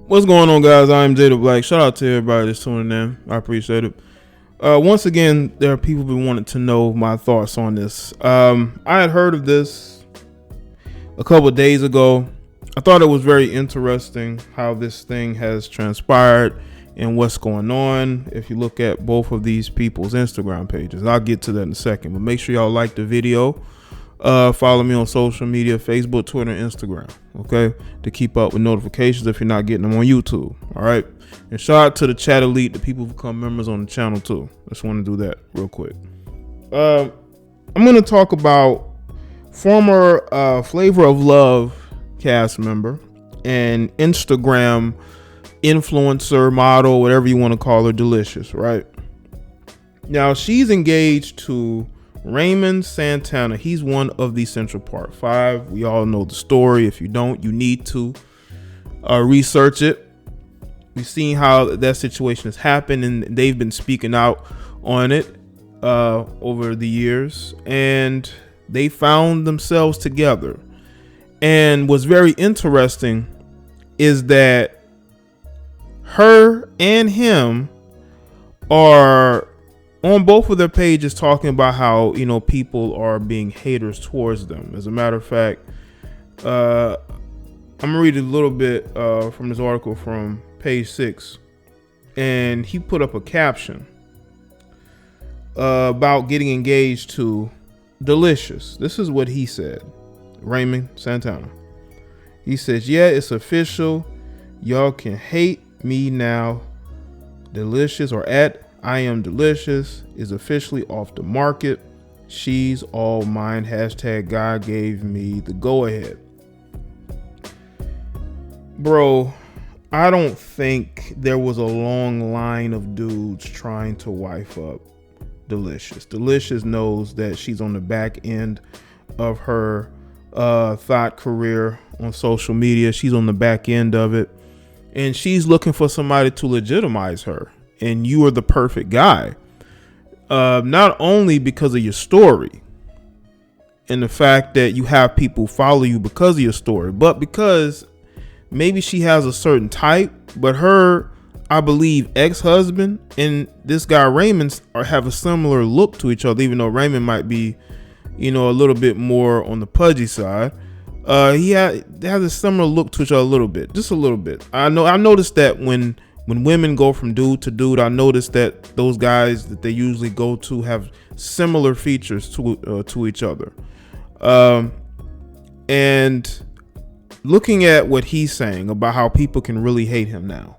What's going on, guys? I'm Jaye the Black. Shout out to everybody that's tuning in. I appreciate it. Once again, there are people who wanted to know my thoughts on this. I had heard of this a couple of days ago. I thought it was very interesting how this thing has transpired and what's going on. If you look at both of these people's Instagram pages, I'll get to that in a second, but make sure y'all like the video. Follow me on social media, Facebook, Twitter, and Instagram, okay, to keep up with notifications if you're not getting them on YouTube. All right, and shout out to the chat elite, the people who become members on the channel too. Just want to do that real quick. I'm going to talk about former Flavor of Love cast member and Instagram influencer, model, whatever you want to call her, Deelishis. Right now, she's engaged to Raymond Santana. He's one of the Central Park 5. We all know the story. If you don't, you need to research it. We've seen how that situation has happened, and they've been speaking out on it over the years, and they found themselves together. And what's very interesting is that her and him are on both of their pages talking about how, you know, people are being haters towards them. As a matter of fact, I'm gonna read a little bit from this article from page 6, and he put up a caption about getting engaged to Deelishis. This is what he said. Raymond Santana. He says, "Yeah, it's official. Y'all can hate me now. Deelishis, or at I am Deelishis, is officially off the market. She's all mine. Hashtag God gave me the go ahead." Bro, I don't think there was a long line of dudes trying to wife up Deelishis. Deelishis knows that she's on the back end of her thought career on social media. She's on the back end of it, and she's looking for somebody to legitimize her. And you are the perfect guy, not only because of your story and the fact that you have people follow you because of your story, but because maybe she has a certain type, but her, I believe, ex-husband and this guy Raymond have a similar look to each other, even though Raymond might be, you know, a little bit more on the pudgy side. They have a similar look to each other a little bit, just a little bit. I noticed that when women go from dude to dude, I noticed that those guys that they usually go to have similar features to each other. And looking at what he's saying about how people can really hate him now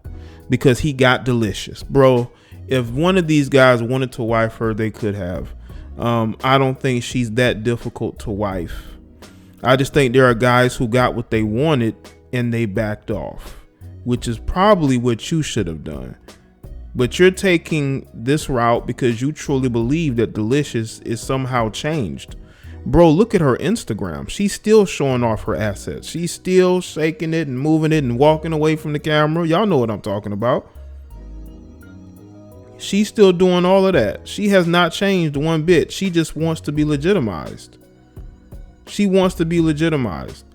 because he got Deelishis. Bro, if one of these guys wanted to wife her, they could have. I don't think she's that difficult to wife. I just think there are guys who got what they wanted and they backed off, which is probably what you should have done. But you're taking this route because you truly believe that Deelishis is somehow changed. Bro, look at her Instagram. She's still showing off her assets. She's still shaking it and moving it and walking away from the camera. Y'all know what I'm talking about. She's still doing all of that. She has not changed one bit. She just wants to be legitimized. She wants to be legitimized.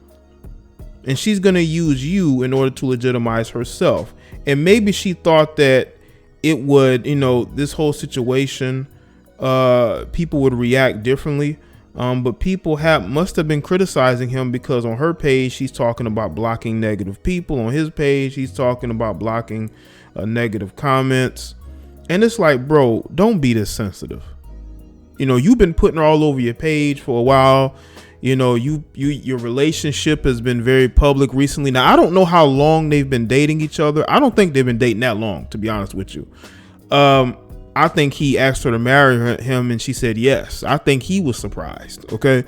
And she's going to use you in order to legitimize herself. And maybe she thought that it would, you know, this whole situation, people would react differently. But people must have been criticizing him because on her page, she's talking about blocking negative people. On his page, he's talking about blocking negative comments. And it's like, bro, don't be this sensitive. You know, you've been putting her all over your page for a while. You know, your relationship has been very public recently. Now, I don't know how long they've been dating each other. I don't think they've been dating that long, to be honest with you. I think he asked her to marry him and she said yes. I think he was surprised. Okay.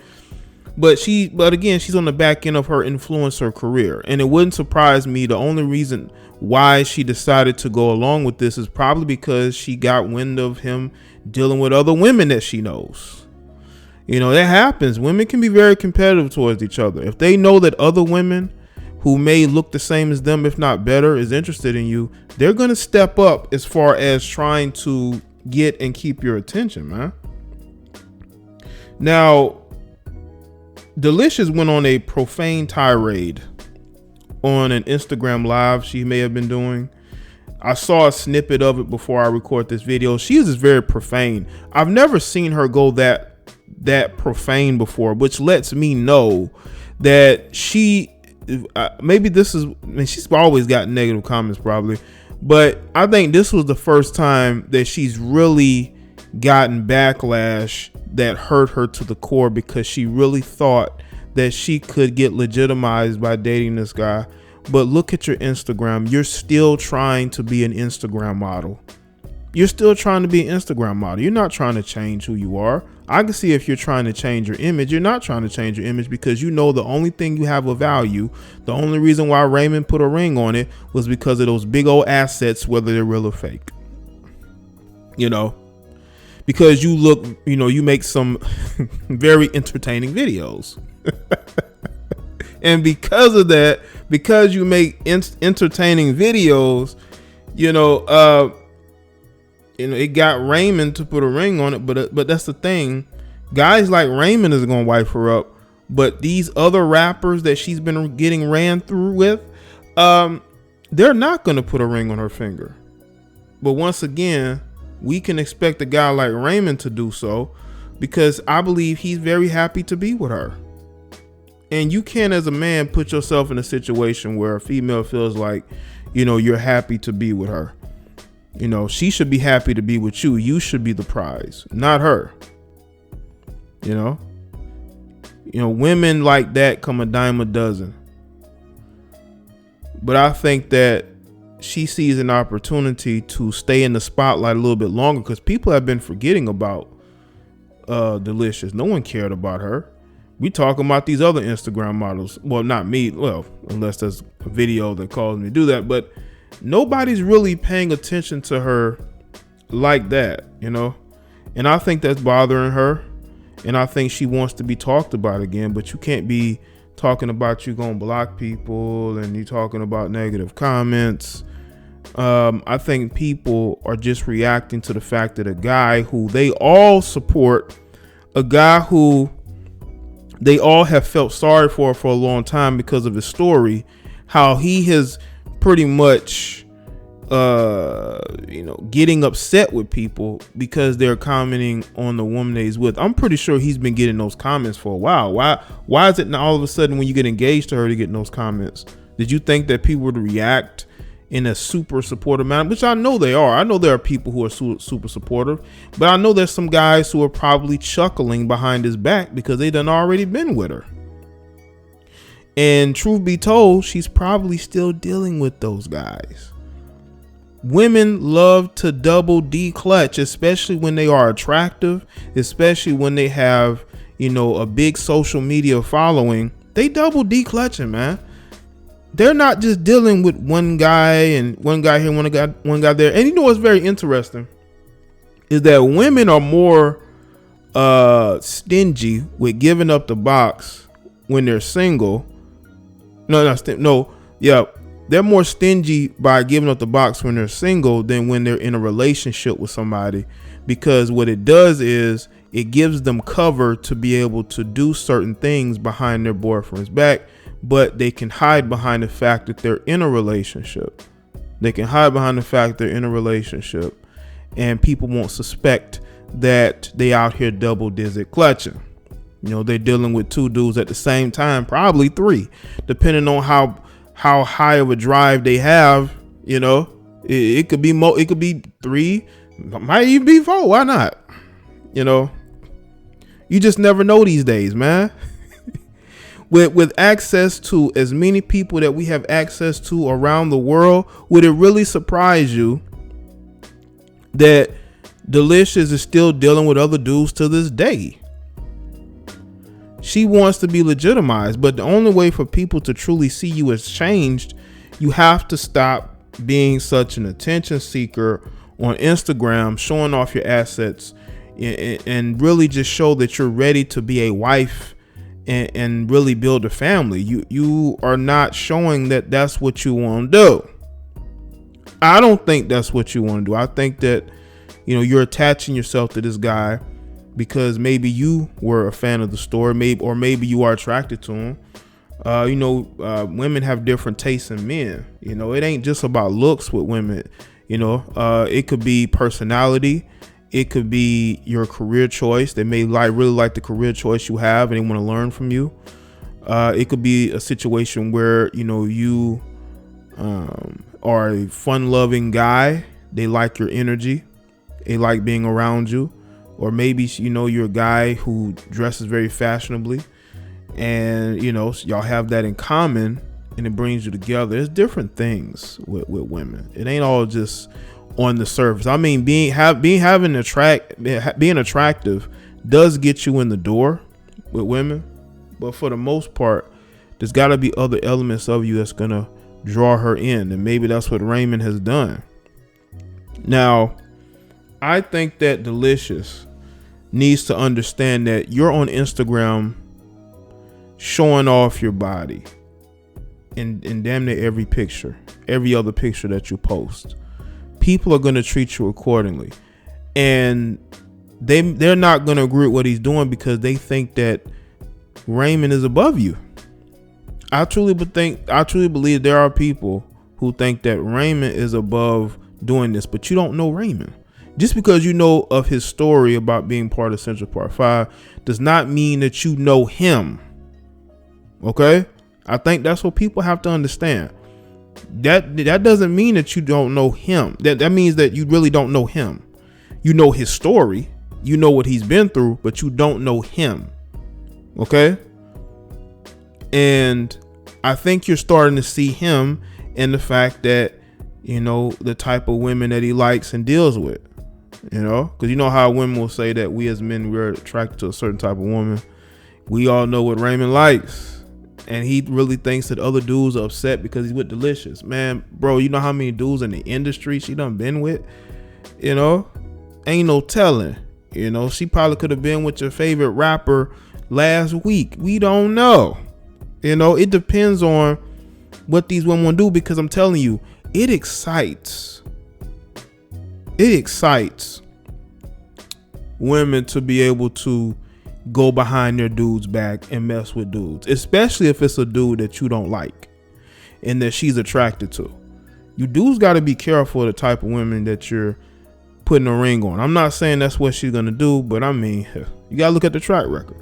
But again, she's on the back end of her influencer career. And it wouldn't surprise me. The only reason why she decided to go along with this is probably because she got wind of him dealing with other women that she knows. You know, that happens. Women can be very competitive towards each other. If they know that other women who may look the same as them, if not better, is interested in you, they're going to step up as far as trying to get and keep your attention, man. Now, Deelishis went on a profane tirade on an Instagram live she may have been doing. I saw a snippet of it before I record this video. She is very profane. I've never seen her go that profane before, which lets me know that she maybe this is, I mean, she's always got negative comments probably, but I think this was the first time that she's really gotten backlash that hurt her to the core, because she really thought that she could get legitimized by dating this guy. But look at your Instagram. You're still trying to be an Instagram model. You're still trying to be an Instagram model. You're not trying to change who you are. I can see if you're trying to change your image. You're not trying to change your image, because you know the only thing you have of value, the only reason why Raymond put a ring on it was because of those big old assets, whether they're real or fake. You know, because you look, you know, you make some very entertaining videos. And because of that, because you make entertaining videos, it got Raymond to put a ring on it. But that's the thing. Guys like Raymond is going to wipe her up. But these other rappers that she's been getting ran through with, they're not going to put a ring on her finger. But once again, we can expect a guy like Raymond to do so, because I believe he's very happy to be with her. And you can't, as a man, put yourself in a situation where a female feels like, you're happy to be with her. She should be happy to be with you. You should be the prize, not her. Women like that come a dime a dozen. But I think that she sees an opportunity to stay in the spotlight a little bit longer, because people have been forgetting about Deelishis. No one cared about her. We talking about these other Instagram models. Well, not me. Well, unless there's a video that calls me to do that. But nobody's really paying attention to her like that, And I think that's bothering her. And I think she wants to be talked about again. But you can't be talking about you gonna block people and you talking about negative comments. I think people are just reacting to the fact that a guy who they all support, a guy who they all have felt sorry for a long time because of his story, how he has pretty much, getting upset with people because they're commenting on the woman that he's with. I'm pretty sure he's been getting those comments for a while. Why is it now all of a sudden when you get engaged to her to get those comments? Did you think that people would react in a super supportive manner? Which I know they are. I know there are people who are super supportive, but I know there's some guys who are probably chuckling behind his back because they done already been with her. And truth be told, she's probably still dealing with those guys. Women love to double declutch, especially when they are attractive, especially when they have, a big social media following. They double declutching, man. They're not just dealing with one guy and one guy here, one guy there. And what's very interesting is that women are more stingy with giving up the box when they're single. They're more stingy by giving up the box when they're single than when they're in a relationship with somebody, because what it does is it gives them cover to be able to do certain things behind their boyfriend's back. But they can hide behind the fact that they're in a relationship. And people won't suspect that they out here double digit clutching. They're dealing with two dudes at the same time, probably three, depending on how high of a drive they have. It could be more, it could be three, might even be four. Why not? You just never know these days, man. With access to as many people that we have access to around the world, would it really surprise you that Deelishis is still dealing with other dudes to this day? She wants to be legitimized, but the only way for people to truly see you as changed, you have to stop being such an attention seeker on Instagram, showing off your assets, and really just show that you're ready to be a wife and really build a family. You are not showing that that's what you want to do. I don't think that's what you want to do. I think that, you're attaching yourself to this guy because maybe you were a fan of the story, maybe you are attracted to him. Women have different tastes in men. It ain't just about looks with women. It could be personality. It could be your career choice. They may really like the career choice you have and they want to learn from you. It could be a situation where, you are a fun-loving guy. They like your energy. They like being around you. Or maybe, you're a guy who dresses very fashionably and, y'all have that in common and it brings you together. There's different things with women. It ain't all just on the surface. I mean, being attractive does get you in the door with women. But for the most part, there's got to be other elements of you that's going to draw her in. And maybe that's what Raymond has done. Now, I think that Deelishis needs to understand that you're on Instagram showing off your body in damn near every picture, every other picture that you post. People are going to treat you accordingly. And they're not going to agree with what he's doing because they think that Raymond is above you. I truly believe there are people who think that Raymond is above doing this, but you don't know Raymond. Just because you know of his story about being part of Central Park 5 does not mean that you know him. Okay? I think that's what people have to understand. That doesn't mean that you don't know him. That means that you really don't know him. You know his story. You know what he's been through, but you don't know him. Okay? And I think you're starting to see him in the fact that, the type of women that he likes and deals with. Because you know how women will say that we as men, we're attracted to a certain type of woman. We all know what Raymond likes. And he really thinks that other dudes are upset because he's with Deelishis. Man, bro, you know how many dudes in the industry she done been with? Ain't no telling. She probably could have been with your favorite rapper last week. We don't know. It depends on what these women want to do, because I'm telling you, it excites women to be able to go behind their dude's back and mess with dudes, especially if it's a dude that you don't like and that she's attracted to. You dudes got to be careful of the type of women that you're putting a ring on. I'm not saying that's what she's going to do, but I mean, you got to look at the track record.